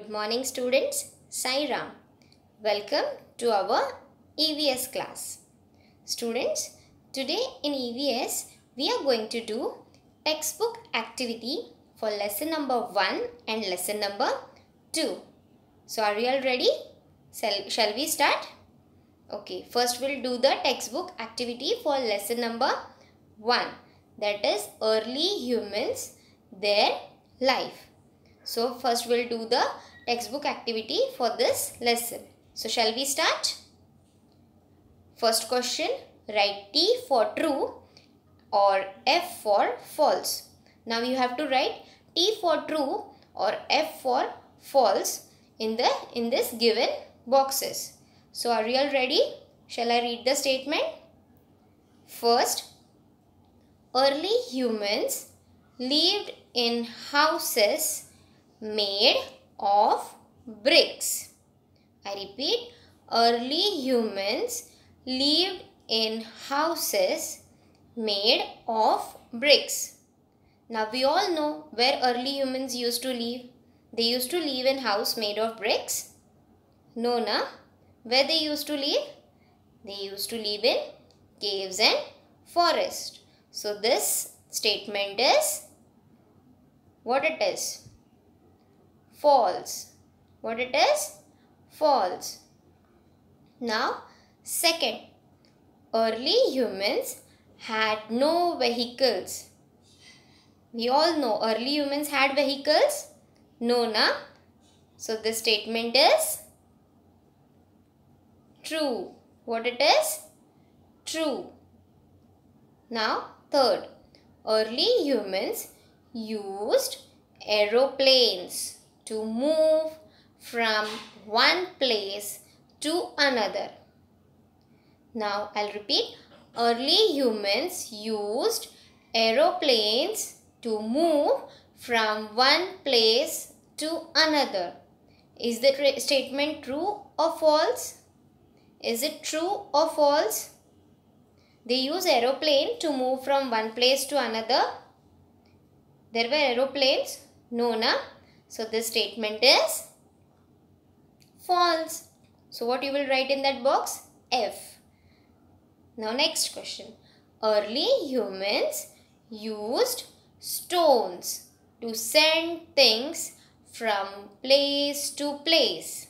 Good morning students, Sai Ram. Welcome to our EVS class. Students, today in EVS we are going to do textbook activity for lesson number 1 and lesson number 2. So are you all ready? Shall we start? Okay, first we'll do the textbook activity for lesson number 1, that is early humans, their life. So first we'll do the textbook activity for this lesson. So shall we start? First question, write T for true or F for false. Now you have to write T for true or F for false in this given boxes. So are you all ready? Shall I read the statement? First, early humans lived in houses made of bricks. I repeat, early humans lived in houses made of bricks. Now we all know where early humans used to live. They used to live in house made of bricks. No, na? Where they used to live? They used to live in caves and forest. So this statement is what it is? False. What it is? False. Now, second, early humans had no vehicles. We all know early humans had vehicles. No, na? So this statement is true. What it is? True. Now, third, early humans used aeroplanes to move from one place to another. Now, I'll repeat. Early humans used aeroplanes to move from one place to another. Is the statement true or false? Is it true or false? They use aeroplane to move from one place to another. There were aeroplanes? No, na? So this statement is false. So what you will write in that box? F. Now next question. Early humans used stones to send things from place to place.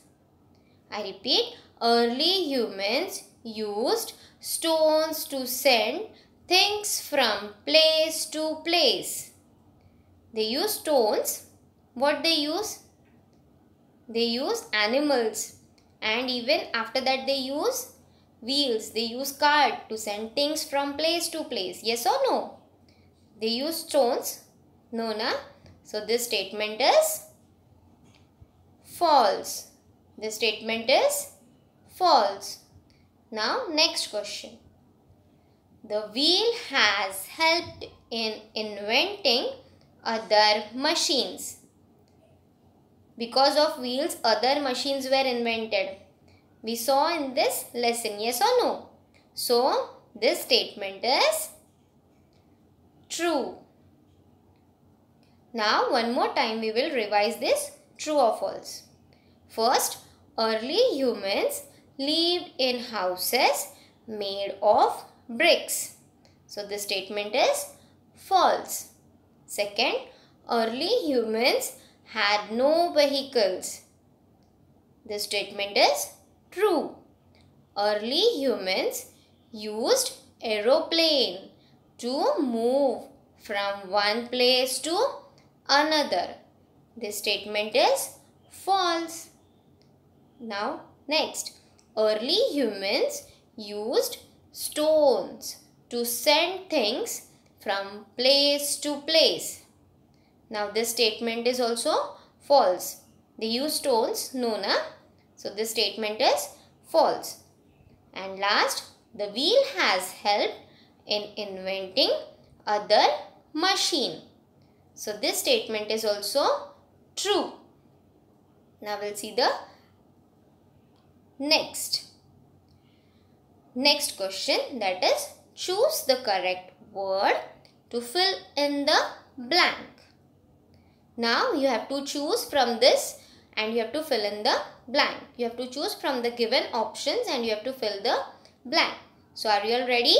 I repeat. Early humans used stones to send things from place to place. They use stones. What they use? They use animals. And even after that they use wheels. They use cart to send things from place to place. Yes or no? They use stones. No, na? So this statement is false. This statement is false. Now next question. The wheel has helped in inventing other machines. Because of wheels, other machines were invented. We saw in this lesson, yes or no? So this statement is true. Now one more time we will revise this, true or false. First, early humans lived in houses made of bricks. So this statement is false. Second, early humans had no vehicles. This statement is true. Early humans used aeroplane to move from one place to another. This statement is false. Now next, early humans used stones to send things from place to place. Now this statement is also false. They use stones, no, na? So this statement is false. And last, the wheel has helped in inventing other machine. So this statement is also true. Now we'll see the next question, that is choose the correct word to fill in the blank. Now you have to choose from this and you have to fill in the blank. You have to choose from the given options and you have to fill the blank. So are you all ready?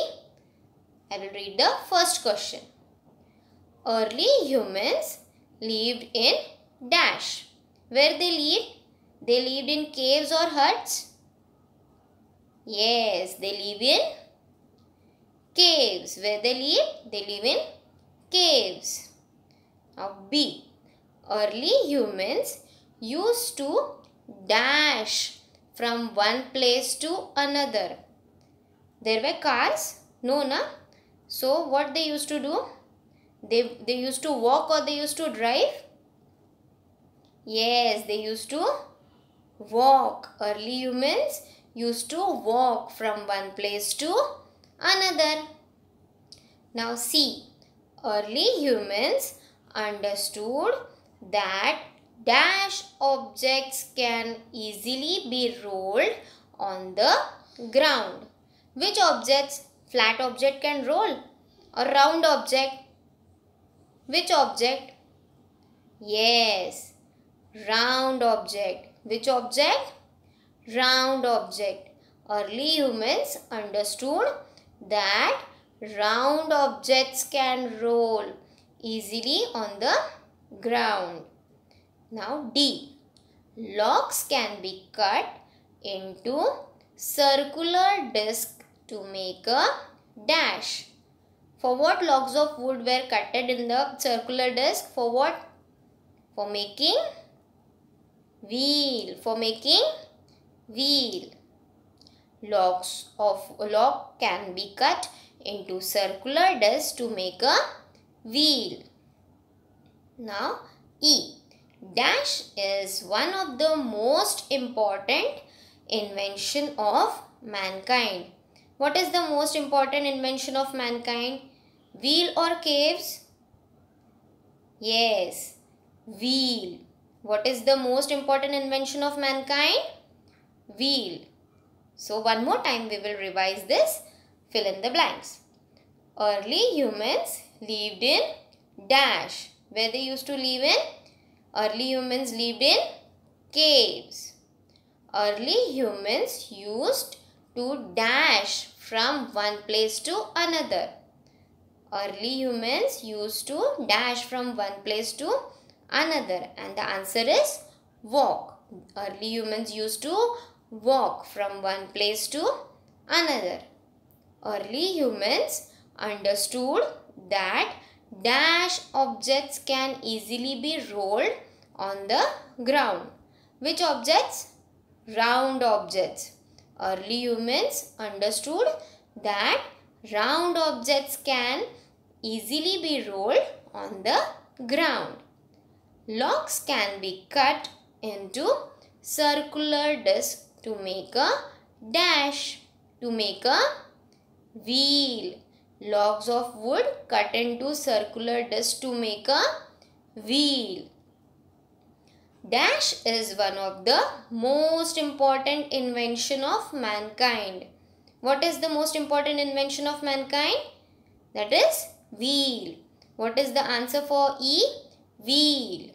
I will read the first question. Early humans lived in dash. Where they lived? They lived in caves or huts? Yes, they live in caves. Where they live? They live in caves. Now B. Early humans used to dash from one place to another. There were cars? No, na? So what they used to do? They used to walk or they used to drive? Yes, they used to walk. Early humans used to walk from one place to another. Now C. Early humans understood that dash objects can easily be rolled on the ground. Which objects? Flat object can roll or round object? Which object? Yes, round object. Which object? Round object. Early humans understood that round objects can roll easily on the ground. Now D. Logs can be cut into circular disc to make a dash. For what logs of wood were cutted in the circular disc? For what? For making wheel. For making wheel. Log can be cut into circular disc to make a wheel. Now E. Dash is one of the most important invention of mankind. What is the most important invention of mankind? Wheel or caves? Yes, wheel. What is the most important invention of mankind? Wheel. So one more time we will revise this. Fill in the blanks. Early humans lived in dash. Where they used to live in? Early humans lived in caves. Early humans used to dash from one place to another. Early humans used to dash from one place to another, and the answer is walk. Early humans used to walk from one place to another. Early humans understood that dash objects can easily be rolled on the ground. Which objects? Round objects. Early humans understood that round objects can easily be rolled on the ground. Logs can be cut into circular disc to make a dash, to make a wheel. Logs of wood cut into circular disc to make a wheel. Dash is one of the most important invention of mankind. What is the most important invention of mankind? That is wheel. What is the answer for E? Wheel.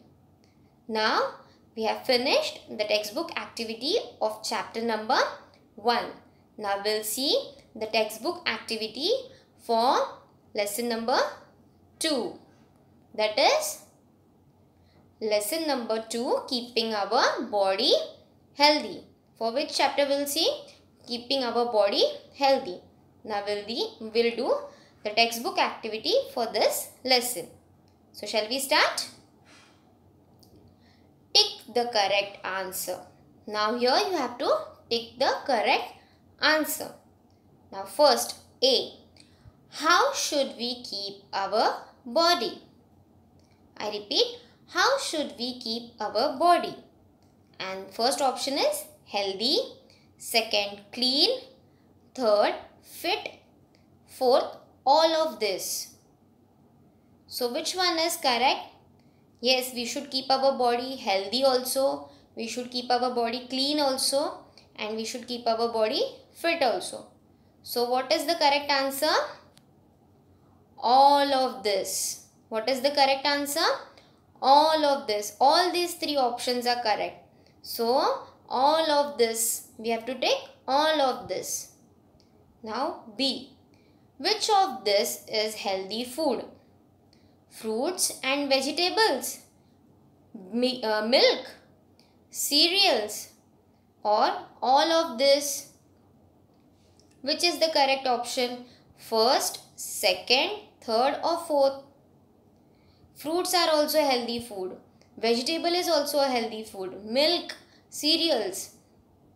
Now we have finished the textbook activity of chapter number 1. Now we'll see the textbook activity for lesson number 2. That is lesson number 2, keeping our body healthy. For which chapter we'll see? Keeping our body healthy. Now we'll do the textbook activity for this lesson. So shall we start? Tick the correct answer. Now here you have to tick the correct answer. Now first A. How should we keep our body? I repeat, how should we keep our body? And first option is healthy, second clean, third fit, fourth all of this. So which one is correct? Yes, we should keep our body healthy also, we should keep our body clean also, and we should keep our body fit also. So what is the correct answer? All of this. What is the correct answer? All of this. All these three options are correct. So all of this, we have to take all of this. Now B. Which of this is healthy food? Fruits and vegetables, milk, cereals, or all of this? Which is the correct option? First, second, third or fourth? Fruits are also healthy food. Vegetable is also a healthy food. Milk, cereals.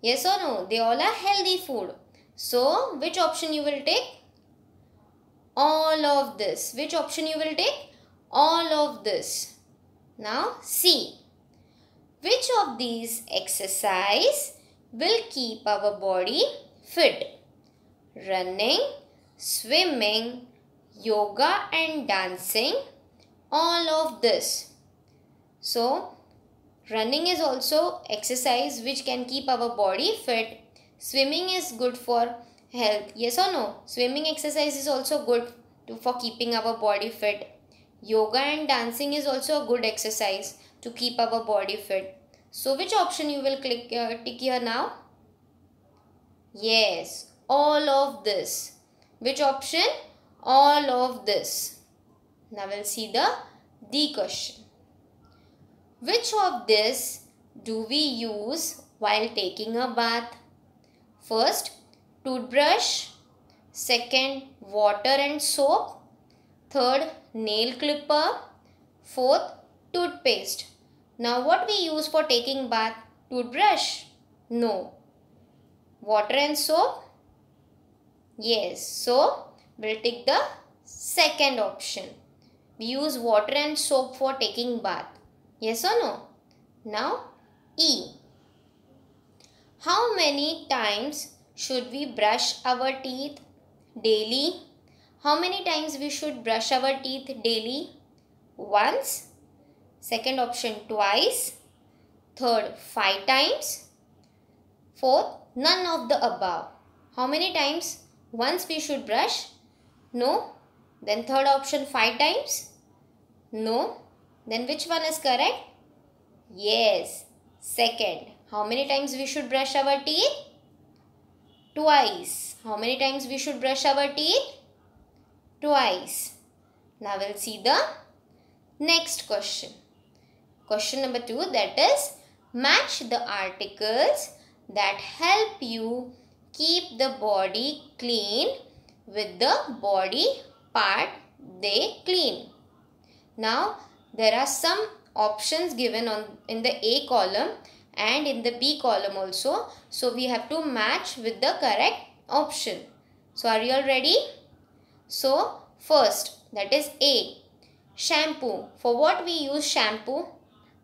Yes or no? They all are healthy food. So, which option you will take? All of this. Which option you will take? All of this. Now, C. Which of these exercise will keep our body fit? Running, swimming, yoga and dancing, all of this. So, running is also exercise which can keep our body fit. Swimming is good for health. Yes or no? Swimming exercise is also good for keeping our body fit. Yoga and dancing is also a good exercise to keep our body fit. So, which option you will tick here now? Yes, all of this. Which option? All of this. Now we'll see the D question. Which of this do we use while taking a bath? First, toothbrush. Second, water and soap. Third, nail clipper. Fourth, toothpaste. Now what we use for taking bath? Toothbrush? No. Water and soap? Yes. So, we'll take the second option. We use water and soap for taking bath. Yes or no? Now, E. How many times should we brush our teeth daily? How many times we should brush our teeth daily? Once. Second option, twice. Third, 5 times. Fourth, none of the above. How many times? Once we should brush? No. Then third option, 5 times? No. Then which one is correct? Yes. Second. How many times we should brush our teeth? Twice. How many times we should brush our teeth? Twice. Now we'll see the next question. Question number 2, that is, match the articles that help you keep the body clean with the body part they clean. Now, there are some options given in the A column and in the B column also. So, we have to match with the correct option. So, are you all ready? So, first, that is A. Shampoo. For what we use shampoo?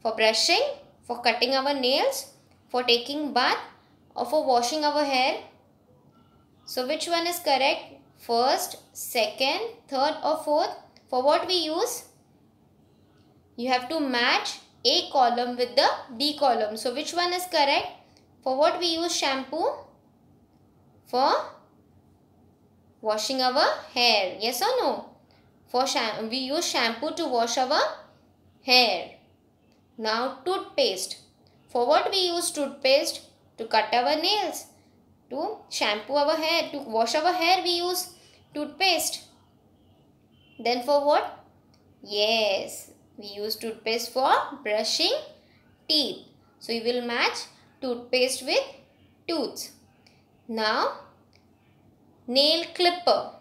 For brushing, for cutting our nails, for taking bath, or for washing our hair? So, which one is correct? First, second, third or fourth? For what we use? You have to match A column with the B column. So, which one is correct? For what we use shampoo? For washing our hair. Yes or no? We use shampoo to wash our hair. Now, toothpaste. For what we use toothpaste? To cut our nails. To shampoo our hair. To wash our hair we use toothpaste. Then for what? Yes, we use toothpaste for brushing teeth. So, you will match toothpaste with tooth. Now, nail clipper.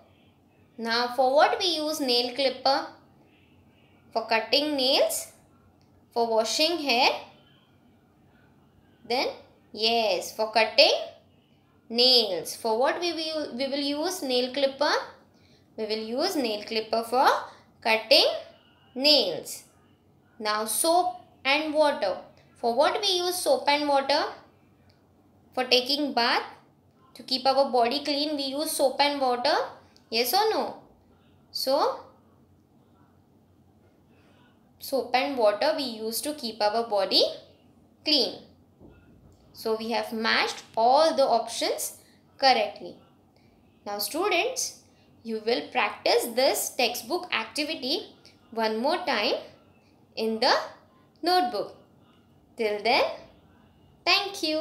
Now, for what we use nail clipper? For cutting nails? For washing hair? Then, yes, for cutting nails. For what we will use nail clipper? We will use nail clipper for cutting nails. Now, soap and water. For what we use soap and water? For taking bath. To keep our body clean, we use soap and water. Yes or no? So, soap and water we use to keep our body clean. So, we have matched all the options correctly. Now, students, you will practice this textbook activity one more time in the notebook. Till then, Thank you.